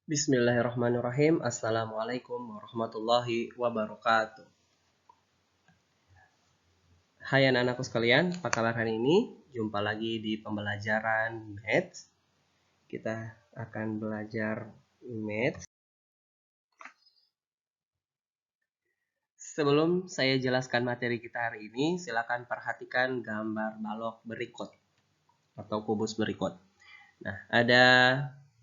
Bismillahirrahmanirrahim. Assalamualaikum warahmatullahi wabarakatuh. Hai anak-anakku sekalian, apa kabar hari ini? Jumpa lagi di pembelajaran Math. Kita akan belajar Math. Sebelum saya jelaskan materi kita hari ini, silakan perhatikan gambar balok berikut atau kubus berikut. Nah, ada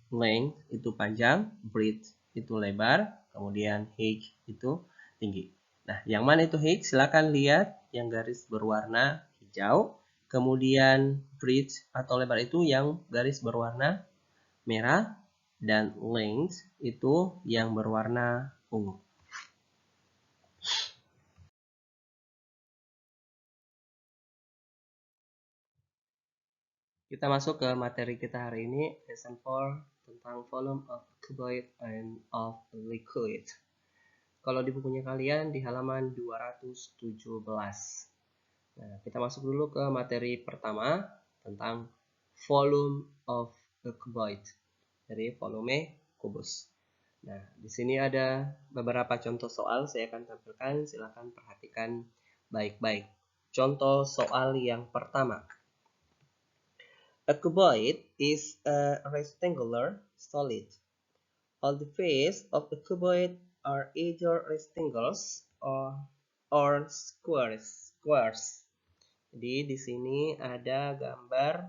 length itu panjang, breadth itu lebar, kemudian height itu tinggi. Nah, yang mana itu height? Silakan lihat yang garis berwarna hijau, kemudian breadth atau lebar itu yang garis berwarna merah, dan length itu yang berwarna ungu. Kita masuk ke materi kita hari ini, lesson 4 tentang volume of cuboid and of liquid. Kalau di bukunya kalian di halaman 217. Nah, kita masuk dulu ke materi pertama tentang volume of a cuboid. Dari volume kubus. Nah, di sini ada beberapa contoh soal saya akan tampilkan, silakan perhatikan baik-baik. Contoh soal yang pertama. A cuboid is a rectangular solid. All the faces of the cuboid are either rectangles or squares. Jadi di sini ada gambar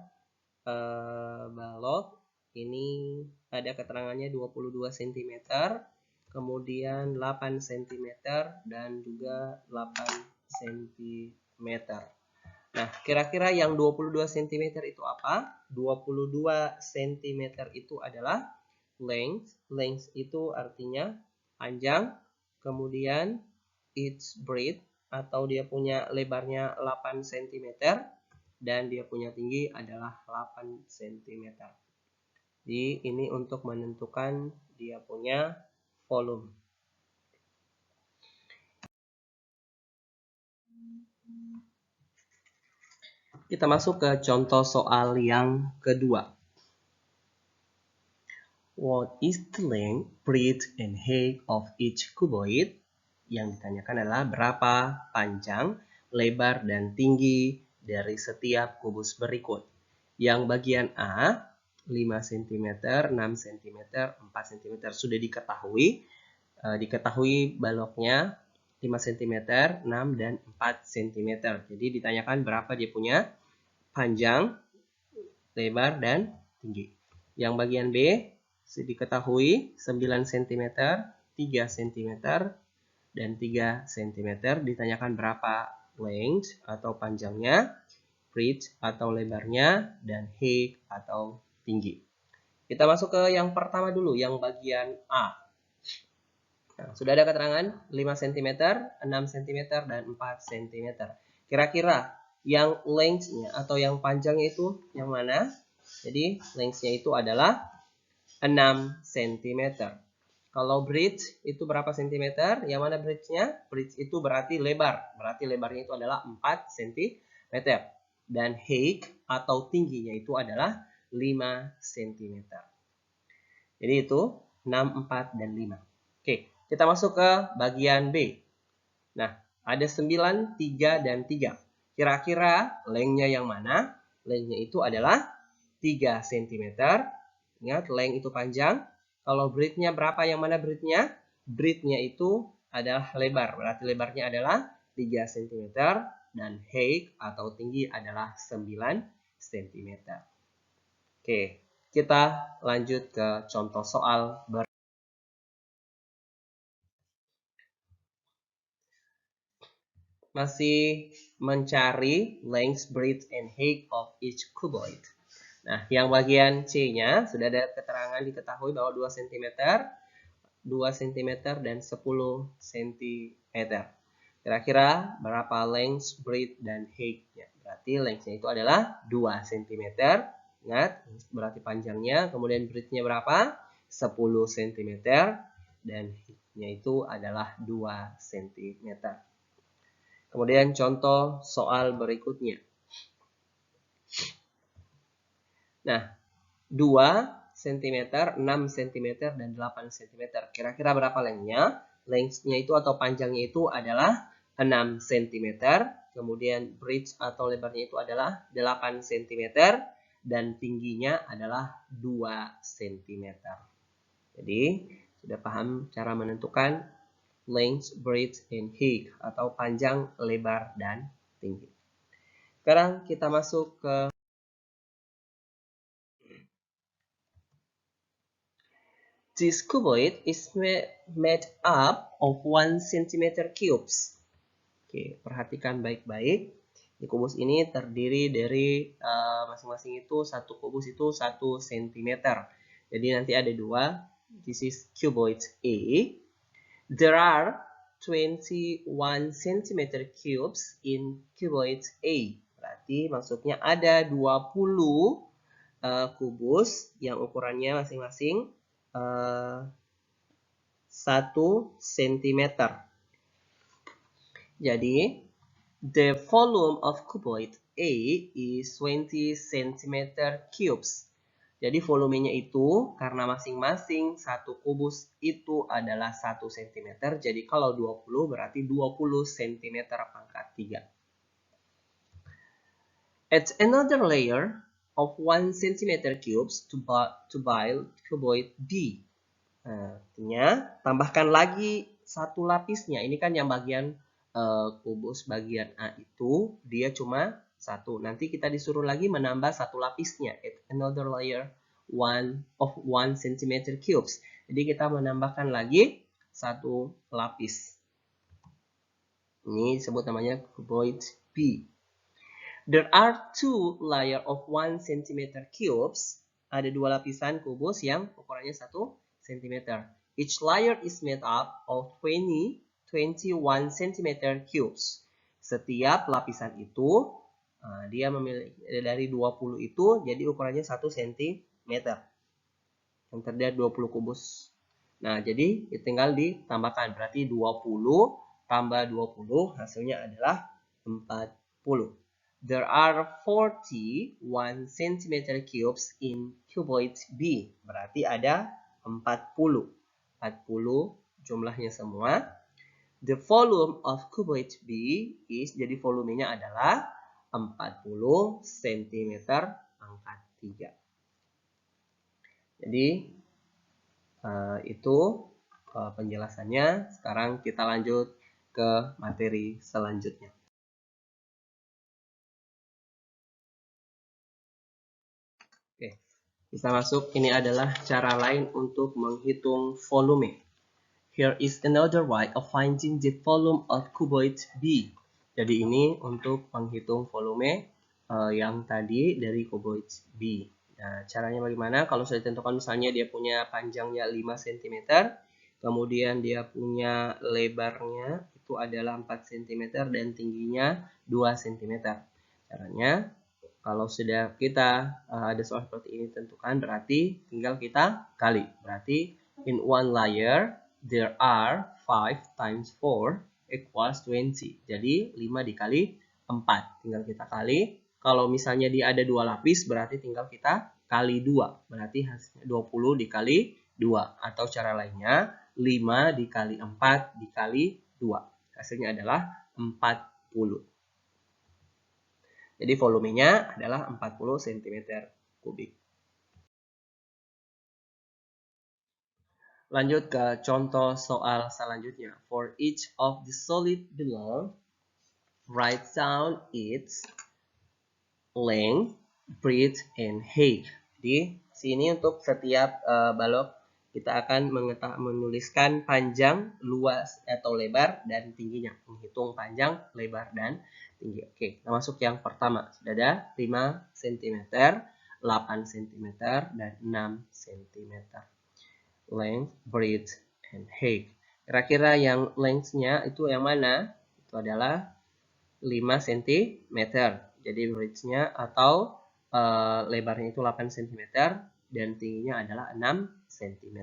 balok. Ini ada keterangannya 22 cm, kemudian 8 cm dan juga 8 cm. Nah, kira-kira yang 22 cm itu apa? 22 cm itu adalah length. Length itu artinya panjang. Kemudian its breadth atau dia punya lebarnya 8 cm dan dia punya tinggi adalah 8 cm. Jadi ini untuk menentukan dia punya volume. Kita masuk ke contoh soal yang kedua. What is the length, breadth, and height of each cuboid? Yang ditanyakan adalah berapa panjang, lebar, dan tinggi dari setiap kubus berikut. Yang bagian A, 5 cm, 6 cm, 4 cm sudah diketahui. Diketahui baloknya 5 cm, 6, dan 4 cm. Jadi ditanyakan berapa dia punya panjang, lebar, dan tinggi. Yang bagian B, diketahui 9 cm, 3 cm, dan 3 cm. Ditanyakan berapa length atau panjangnya, breadth atau lebarnya, dan height atau tinggi. Kita masuk ke yang pertama dulu, yang bagian A. Nah, sudah ada keterangan 5 cm, 6 cm, dan 4 cm. Kira-kira yang length-nya atau yang panjangnya itu yang mana? Jadi length-nya itu adalah 6 cm. Kalau breadth itu berapa cm? Yang mana breadth-nya? Breadth itu berarti lebar. Berarti lebarnya itu adalah 4 cm. Dan height atau tingginya itu adalah 5 cm. Jadi itu 6, 4, dan 5. Oke, kita masuk ke bagian B. Nah, ada 9, 3, dan 3. Kira-kira length-nya yang mana? Length-nya itu adalah 3 cm. Ingat, length itu panjang. Kalau breadth-nya berapa? Yang mana breadth-nya? Breadth-nya itu adalah lebar. Berarti lebarnya adalah 3 cm. Dan height atau tinggi adalah 9 cm. Oke, kita lanjut ke contoh soal masih mencari length, breadth, and height of each cuboid. Nah, yang bagian C-nya sudah ada keterangan diketahui bahwa 2 cm, 2 cm, dan 10 cm. Kira-kira berapa length, breadth, dan height-nya? Berarti length-nya itu adalah 2 cm. Ingat, berarti panjangnya. Kemudian breadth-nya berapa? 10 cm. Dan height-nya itu adalah 2 cm. Kemudian contoh soal berikutnya. Nah, 2 cm, 6 cm, dan 8 cm. Kira-kira berapa lengthnya? Lengthnya itu atau panjangnya itu adalah 6 cm. Kemudian bridge atau lebarnya itu adalah 8 cm. Dan tingginya adalah 2 cm. Jadi, sudah paham cara menentukan length, breadth, and height atau panjang, lebar, dan tinggi. Sekarang kita masuk ke this cuboid is made up of 1 cm cubes. Oke, perhatikan baik-baik. Di kubus ini terdiri dari masing-masing itu satu kubus itu 1 cm. Jadi nanti ada dua. This is cuboid A. There are 21 cm cubes in cuboid A. Berarti maksudnya ada 20 kubus yang ukurannya masing-masing 1 cm. Jadi, the volume of cuboid A is 20 cm cubes. Jadi volumenya itu karena masing-masing satu kubus itu adalah 1 cm. Jadi kalau 20 berarti 20 cm pangkat 3. Add another layer of 1 cm cubes to build cuboid B. Nah, artinya tambahkan lagi satu lapisnya. Ini kan yang bagian kubus bagian A itu dia cuma satu. Nanti kita disuruh lagi menambah satu lapisnya. Add another layer 1 cm cubes. Jadi kita menambahkan lagi satu lapis. Ini disebut namanya cuboid B. There are 2 layer of 1 cm cubes. Ada dua lapisan kubus yang ukurannya 1 cm. Each layer is made up of 21 cm cubes. Setiap lapisan itu dia memiliki dari 20 itu jadi ukurannya 1 cm. Yang terdiri 20 kubus. Nah, jadi tinggal ditambahkan. Berarti 20 tambah 20 hasilnya adalah 40. There are 41 cm cubes in cuboid B. Berarti ada 40. 40 jumlahnya semua. The volume of cuboid B is, jadi volumenya adalah 40 cm pangkat 3. Jadi itu penjelasannya. Sekarang kita lanjut ke materi selanjutnya. Oke, kita masuk. Ini adalah cara lain untuk menghitung volume. Here is another way of finding the volume of cuboid B. Jadi ini untuk menghitung volume yang tadi dari cuboid B. Nah, caranya bagaimana? Kalau sudah ditentukan misalnya dia punya panjangnya 5 cm, kemudian dia punya lebarnya itu adalah 4 cm dan tingginya 2 cm. Caranya, kalau sudah kita ada soal seperti ini tentukan, berarti tinggal kita kali. Berarti in one layer there are 5 times 4 equals 20. Jadi 5 dikali 4. Tinggal kita kali. Kalau misalnya dia ada dua lapis, berarti tinggal kita kali 2. Berarti hasilnya 20 dikali 2. Atau cara lainnya, 5 dikali 4 dikali 2. Hasilnya adalah 40. Jadi volumenya adalah 40 cm kubik. Lanjut ke contoh soal selanjutnya. For each of the solid below, write down its length, breadth, and height. Jadi sini untuk setiap balok kita akan menuliskan panjang, luas atau lebar dan tingginya. Menghitung panjang, lebar dan tinggi. Oke, kita masuk yang pertama. Sudah ada 5 cm, 8 cm, dan 6 cm. Length, breadth, and height. Kira-kira yang length-nya itu yang mana? Itu adalah 5 cm. Jadi breadth-nya atau lebarnya itu 8 cm dan tingginya adalah 6 cm.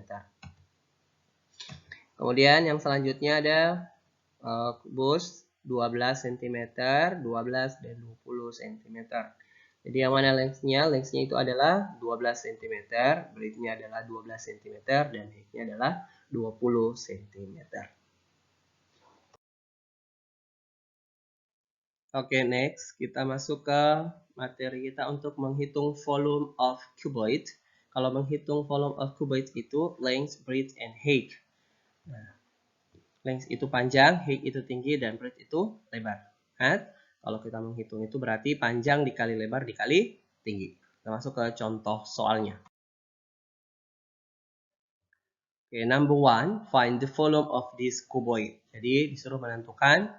Kemudian yang selanjutnya ada kubus 12 cm, 12 dan 20 cm. Jadi yang mana lengthnya? Lengthnya itu adalah 12 cm, breadth-nya adalah 12 cm, dan height-nya adalah 20 cm. Oke, next kita masuk ke materi kita untuk menghitung volume of cuboid. Kalau menghitung volume of cuboid itu length, breadth, and height. Nah, length itu panjang, height itu tinggi, dan breadth itu lebar. Kalau kita menghitung itu berarti panjang dikali lebar dikali tinggi. Kita masuk ke contoh soalnya. Oke, number one, find the volume of this cuboid. Jadi disuruh menentukan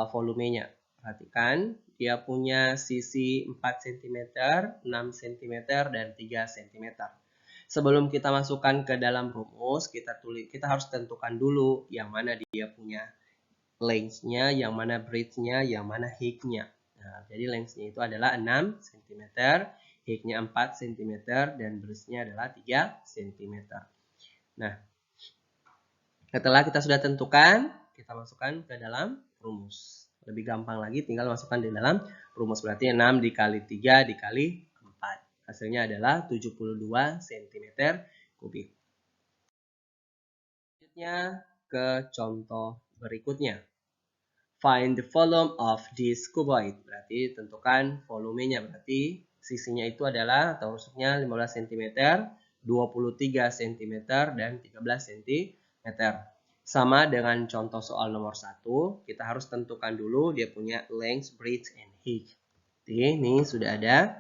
volumenya. Perhatikan, dia punya sisi 4 cm, 6 cm, dan 3 cm. Sebelum kita masukkan ke dalam rumus, kita harus tentukan dulu yang mana dia punya length-nya, yang mana breadth-nya, yang mana height-nya. Nah, jadi length-nya itu adalah 6 cm, height-nya 4 cm, dan breadth-nya adalah 3 cm. Nah, setelah kita sudah tentukan, kita masukkan ke dalam rumus. Lebih gampang lagi, tinggal masukkan di dalam rumus. Berarti 6 dikali 3 dikali 4. Hasilnya adalah 72 cm kubik. Selanjutnya ke contoh berikutnya. Find the volume of this cuboid. Berarti tentukan volumenya. Berarti sisinya itu adalah, atau rusuknya 15 cm, 23 cm, dan 13 cm. Sama dengan contoh soal nomor 1, kita harus tentukan dulu dia punya length, breadth, and height. Jadi ini sudah ada.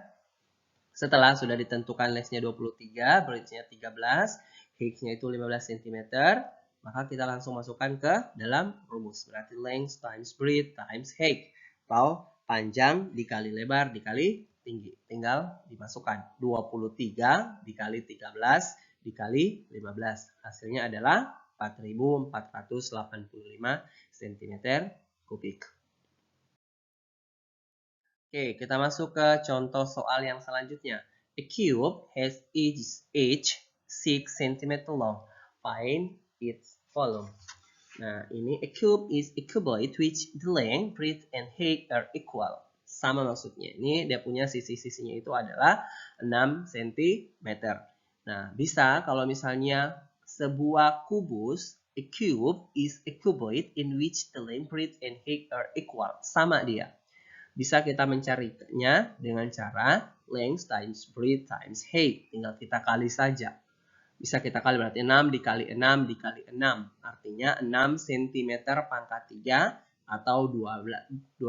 Setelah sudah ditentukan length-nya 23, breadth-nya 13, height-nya itu 15 cm, maka kita langsung masukkan ke dalam rumus. Berarti length times breadth times height. Atau panjang dikali lebar dikali tinggi. Tinggal dimasukkan. 23 dikali 13 dikali 15. Hasilnya adalah 4.485 cm kubik. Oke, kita masuk ke contoh soal yang selanjutnya. A cube has each 6 cm long. Find its volume. Nah, ini a cube is a cuboid which the length, breadth, and height are equal. Sama maksudnya. Ini dia punya sisi-sisinya itu adalah 6 cm. Nah, bisa kalau misalnya sebuah kubus, a cube is a cuboid in which the length, breadth, and height are equal. Sama dia. Bisa kita mencarinya dengan cara length times breadth times height. Tinggal kita kali saja. Bisa kita kali berarti 6 dikali 6 dikali 6. Artinya 6 cm pangkat 3 atau 216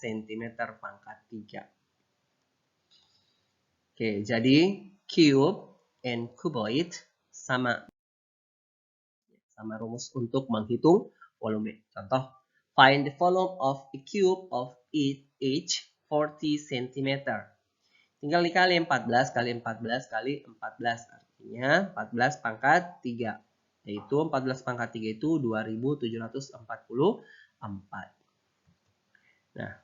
cm pangkat 3. Oke, jadi cube and cuboid sama rumus untuk menghitung volume. Contoh, find the volume of a cube of each 40 cm. Tinggal dikali 14 kali 14 kali 14. Artinya 14 pangkat 3. Yaitu 14 pangkat 3 itu 2744. Nah,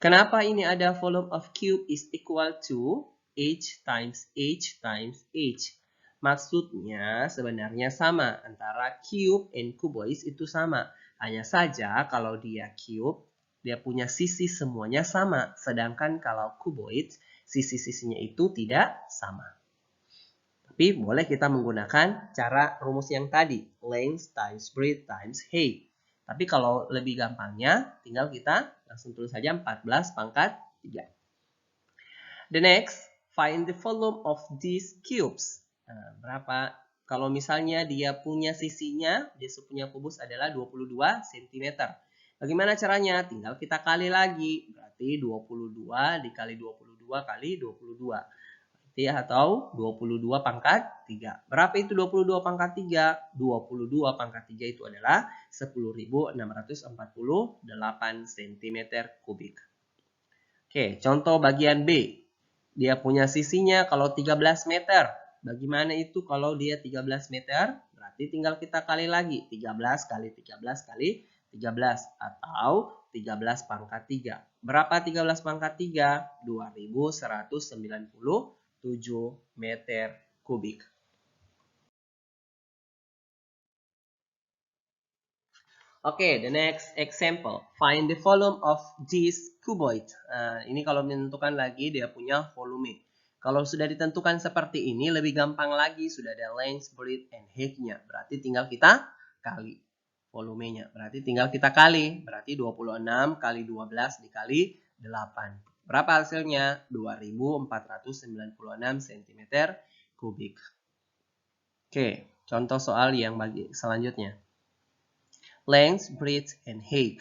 kenapa ini ada volume of cube is equal to h times h times h? Maksudnya sebenarnya sama antara cube and cuboid itu sama. Hanya saja kalau dia cube, dia punya sisi semuanya sama. Sedangkan kalau cuboid, sisi-sisinya itu tidak sama. Tapi boleh kita menggunakan cara rumus yang tadi. Length times breadth times height. Tapi kalau lebih gampangnya, tinggal kita langsung tulis saja 14 pangkat 3. The next, find the volume of these cubes. Nah, berapa? Kalau misalnya dia punya sisinya, dia punya kubus adalah 22 cm. Bagaimana caranya? Tinggal kita kali lagi. Berarti 22 dikali 22 kali 22. Atau 22 pangkat 3. Berapa itu 22 pangkat 3? 22 pangkat 3 itu adalah 10.648 cm kubik. Oke, contoh bagian B. Dia punya sisinya kalau 13 meter. Bagaimana itu kalau dia 13 meter? Berarti tinggal kita kali lagi. 13 kali 13 kali 13. Atau 13 pangkat 3. Berapa 13 pangkat 3? 2197 meter kubik. Oke, the next example. Find the volume of this cuboid. Ini kalau menentukan lagi dia punya volume. Kalau sudah ditentukan seperti ini, lebih gampang lagi. Sudah ada length, breadth, and height-nya. Berarti tinggal kita kali volumenya. Berarti tinggal kita kali. Berarti 26 kali 12 dikali 8. Berapa hasilnya? 2496 cm kubik. Oke, contoh soal yang selanjutnya. Length, breadth, and height.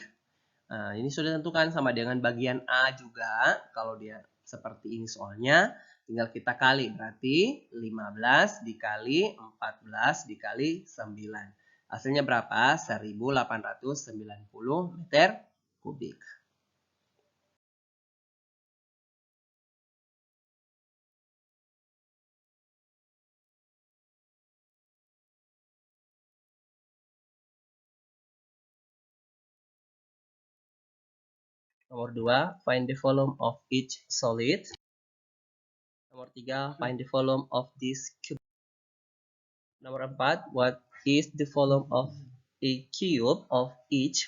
Nah, ini sudah ditentukan sama dengan bagian A juga. Kalau dia seperti ini soalnya, tinggal kita kali. Berarti 15 dikali 14 dikali 9. Hasilnya berapa? 1890 meter kubik. Nomor 2, find the volume of each solid. Nomor 3, find the volume of this cube. Nomor 4, what is the volume of a cube of each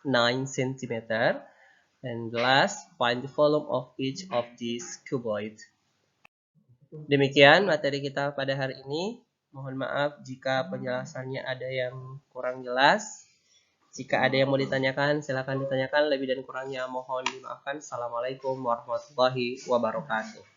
9 cm? And last, find the volume of each of these cuboid. Demikian materi kita pada hari ini. Mohon maaf jika penjelasannya ada yang kurang jelas. Jika ada yang mau ditanyakan, silakan ditanyakan. Lebih dan kurangnya mohon dimaafkan. Assalamualaikum warahmatullahi wabarakatuh.